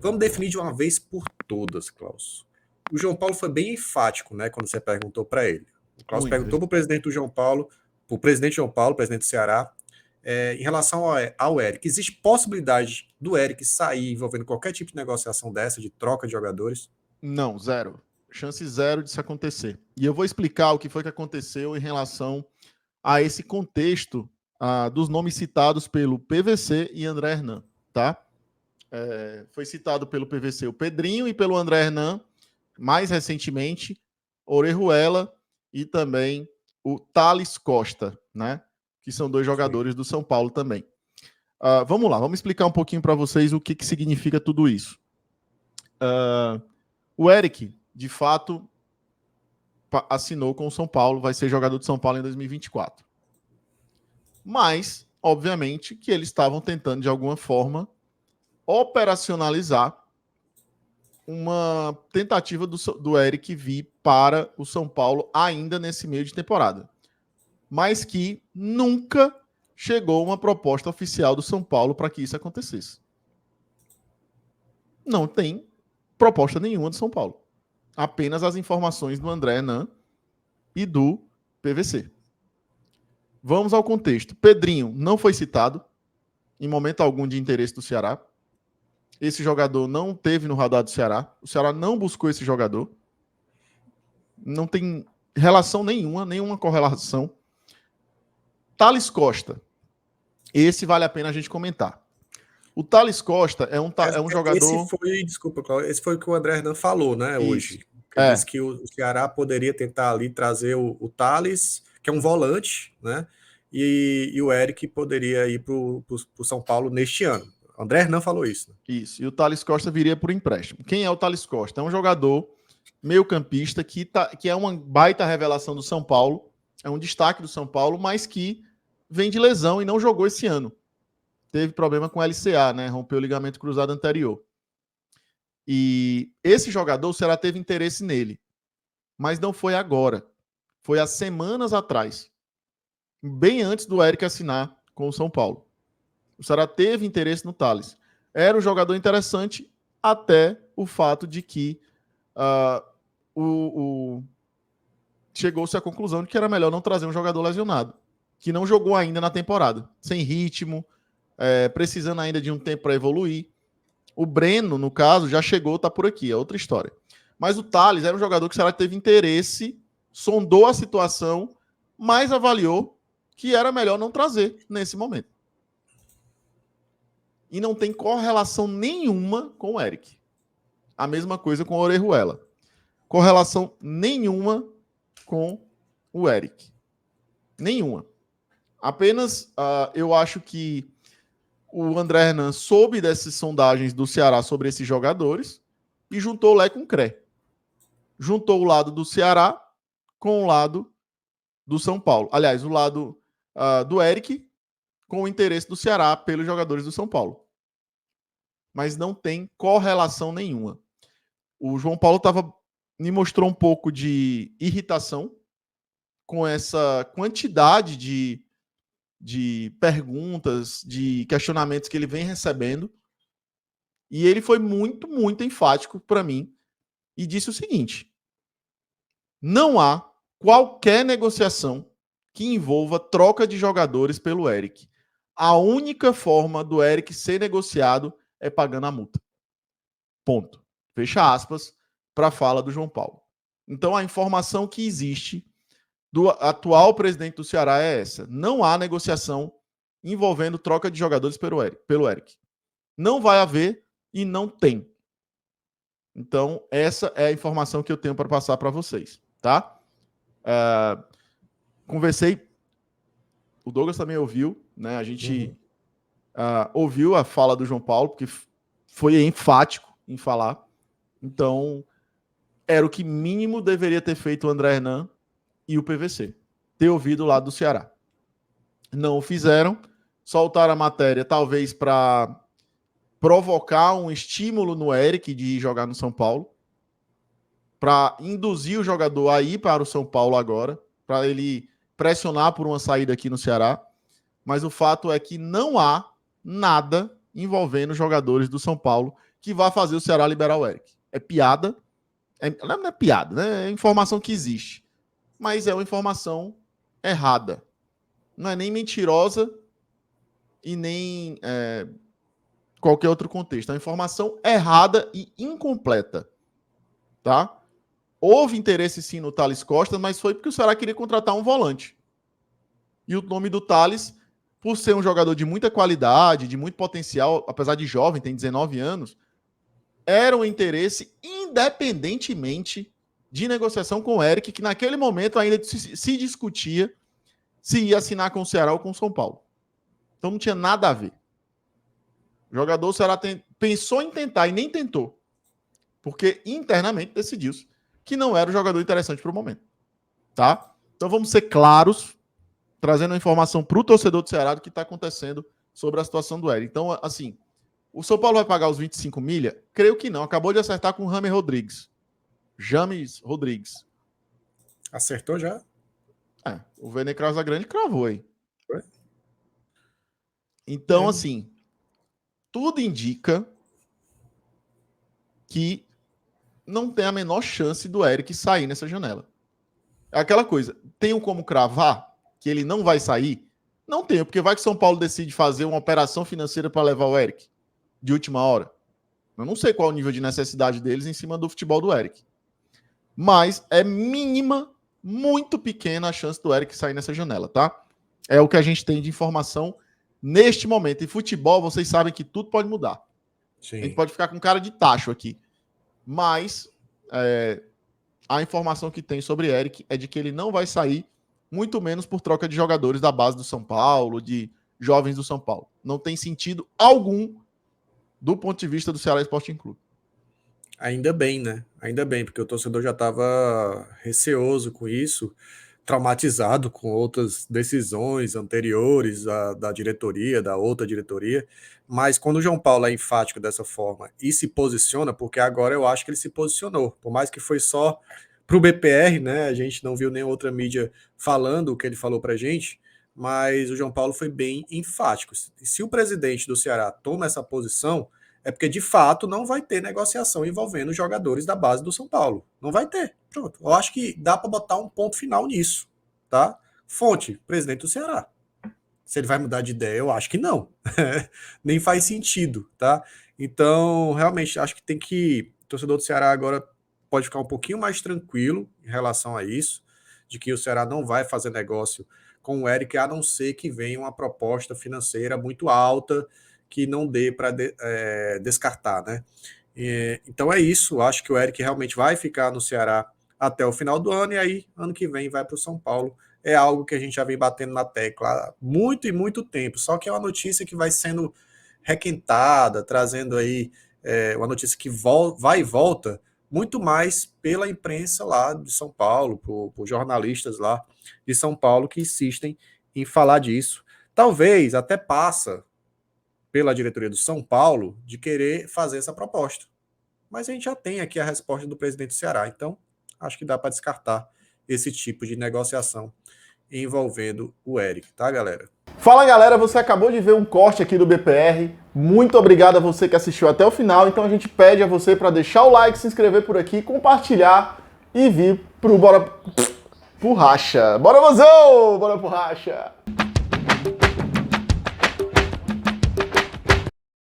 Vamos definir de uma vez por todas, Klaus. O João Paulo foi bem enfático, né, quando você perguntou para ele. O Klaus perguntou para o presidente do João Paulo, para o presidente João Paulo, presidente do Ceará, em relação ao Eric. Existe possibilidade do Eric sair envolvendo qualquer tipo de negociação dessa, de troca de jogadores? Não, zero. Chance zero disso acontecer. E eu vou explicar o que foi que aconteceu em relação a esse contexto dos nomes citados pelo PVC e André Hernan, tá? Foi citado pelo PVC o Pedrinho e pelo André Hernan, mais recentemente, Orejuela e também o Thales Costa, né? Que são dois jogadores do São Paulo também. Vamos lá, vamos explicar um pouquinho para vocês o que significa tudo isso. O Eric, de fato, assinou com o São Paulo, vai ser jogador do São Paulo em 2024. Mas, obviamente, que eles estavam tentando, de alguma forma, operacionalizar uma tentativa do Eric vir para o São Paulo ainda nesse meio de temporada. Mas que nunca chegou uma proposta oficial do São Paulo para que isso acontecesse. Não tem proposta nenhuma do São Paulo. Apenas as informações do André Hernan e do PVC. Vamos ao contexto. Pedrinho não foi citado em momento algum de interesse do Ceará. Esse jogador não teve no radar do Ceará. O Ceará não buscou esse jogador. Não tem relação nenhuma correlação. Thales Costa. Esse vale a pena a gente comentar. O Thales Costa é um jogador... Esse foi o que o André Hernan falou, né, hoje. Ele disse que o Ceará poderia tentar ali trazer o Thales, que é um volante, né, e o Eric poderia ir para o São Paulo neste ano. O André Hernan falou isso. Né? Isso, e o Thales Costa viria por empréstimo. Quem é o Thales Costa? É um jogador meio-campista que é uma baita revelação do São Paulo, é um destaque do São Paulo, mas que vem de lesão e não jogou esse ano. Teve problema com o LCA, né? Rompeu o ligamento cruzado anterior. E esse jogador, o Ceará teve interesse nele. Mas não foi agora. Foi há semanas atrás. Bem antes do Eric assinar com o São Paulo. O Ceará teve interesse no Thales. Era um jogador interessante até o fato de que chegou-se à conclusão de que era melhor não trazer um jogador lesionado, que não jogou ainda na temporada, sem ritmo, precisando ainda de um tempo para evoluir. O Breno, no caso, já chegou, tá por aqui, é outra história. Mas o Thales era um jogador que o Ceará teve interesse, sondou a situação, mas avaliou que era melhor não trazer nesse momento. E não tem correlação nenhuma com o Eric. A mesma coisa com o Orejuela. Correlação nenhuma com o Eric. Nenhuma. Apenas eu acho que o André Hernan soube dessas sondagens do Ceará sobre esses jogadores e juntou o Lé com o Cré. Juntou o lado do Ceará com o lado do São Paulo. Aliás, o lado do Eric com o interesse do Ceará pelos jogadores do São Paulo. Mas não tem correlação nenhuma. O João Paulo me mostrou um pouco de irritação com essa quantidade de perguntas, de questionamentos que ele vem recebendo. E ele foi muito, muito enfático para mim e disse o seguinte: não há qualquer negociação que envolva troca de jogadores pelo Eric. A única forma do Eric ser negociado é pagando a multa. Ponto. Fecha aspas para a fala do João Paulo. Então a informação que existe do atual presidente do Ceará é essa. Não há negociação envolvendo troca de jogadores pelo Eric. Não vai haver e não tem. Então, essa é a informação que eu tenho para passar para vocês, tá? Conversei, o Douglas também ouviu, né? A gente ouviu a fala do João Paulo, porque foi enfático em falar. Então, era o que mínimo deveria ter feito o André Hernan e o PVC. Ter ouvido o lado do Ceará. Não o fizeram. Soltaram a matéria, talvez para provocar um estímulo no Eric de jogar no São Paulo. Para induzir o jogador a ir para o São Paulo agora. Para ele pressionar por uma saída aqui no Ceará. Mas o fato é que não há nada envolvendo jogadores do São Paulo que vai fazer o Ceará liberar o Eric. É piada. Não é piada, né? É informação que existe. Mas é uma informação errada. Não é nem mentirosa e nem qualquer outro contexto. É uma informação errada e incompleta. Tá? Houve interesse sim no Thales Costa, mas foi porque o Ceará queria contratar um volante. E o nome do Thales, por ser um jogador de muita qualidade, de muito potencial, apesar de jovem, tem 19 anos, era um interesse independentemente de negociação com o Eric, que naquele momento ainda se discutia se ia assinar com o Ceará ou com o São Paulo. Então não tinha nada a ver. O jogador, o Ceará pensou em tentar e nem tentou. Porque internamente decidiu-se que não era o jogador interessante para o momento. Tá? Então vamos ser claros, trazendo a informação para o torcedor do Ceará do que está acontecendo sobre a situação do Eric. Então, assim, o São Paulo vai pagar os 25 milha? Creio que não. Acabou de acertar com o James Rodrigues. Acertou já? O Vene Casagrande cravou aí. Foi? Então, assim, tudo indica que não tem a menor chance do Eric sair nessa janela. É aquela coisa, tenho como cravar que ele não vai sair? Não tenho, porque vai que São Paulo decide fazer uma operação financeira para levar o Eric de última hora. Eu não sei qual é o nível de necessidade deles em cima do futebol do Eric. Mas é mínima, muito pequena a chance do Eric sair nessa janela, tá? É o que a gente tem de informação neste momento. Em futebol, vocês sabem que tudo pode mudar. Sim. A gente pode ficar com cara de tacho aqui. Mas a informação que tem sobre Eric é de que ele não vai sair, muito menos por troca de jogadores da base do São Paulo, de jovens do São Paulo. Não tem sentido algum do ponto de vista do Ceará Sporting Clube. Ainda bem, né? Ainda bem, porque o torcedor já estava receoso com isso, traumatizado com outras decisões anteriores da diretoria, da outra diretoria, mas quando o João Paulo é enfático dessa forma e se posiciona, porque agora eu acho que ele se posicionou, por mais que foi só para o BPR, né? A gente não viu nem outra mídia falando o que ele falou para a gente, mas o João Paulo foi bem enfático. Se o presidente do Ceará toma essa posição, é porque, de fato, não vai ter negociação envolvendo os jogadores da base do São Paulo. Não vai ter. Pronto. Eu acho que dá para botar um ponto final nisso. Tá? Fonte, presidente do Ceará. Se ele vai mudar de ideia, eu acho que não. Nem faz sentido. Tá? Então, realmente, acho que tem que... O torcedor do Ceará agora pode ficar um pouquinho mais tranquilo em relação a isso, de que o Ceará não vai fazer negócio com o Eric, a não ser que venha uma proposta financeira muito alta, que não dê para descartar, né? Então é isso, acho que o Eric realmente vai ficar no Ceará até o final do ano, e aí, ano que vem, vai para o São Paulo. É algo que a gente já vem batendo na tecla há muito e muito tempo, só que é uma notícia que vai sendo requentada, trazendo aí uma notícia que vai e volta, muito mais pela imprensa lá de São Paulo, por jornalistas lá de São Paulo que insistem em falar disso. Talvez até passa pela diretoria do São Paulo de querer fazer essa proposta. Mas a gente já tem aqui a resposta do presidente do Ceará, então acho que dá para descartar esse tipo de negociação envolvendo o Eric, tá, galera? Fala, galera, você acabou de ver um corte aqui do BPR. Muito obrigado a você que assistiu até o final. Então a gente pede a você para deixar o like, se inscrever por aqui, compartilhar e vir pro Bora pro Racha. Bora, mozão! Bora pro Racha!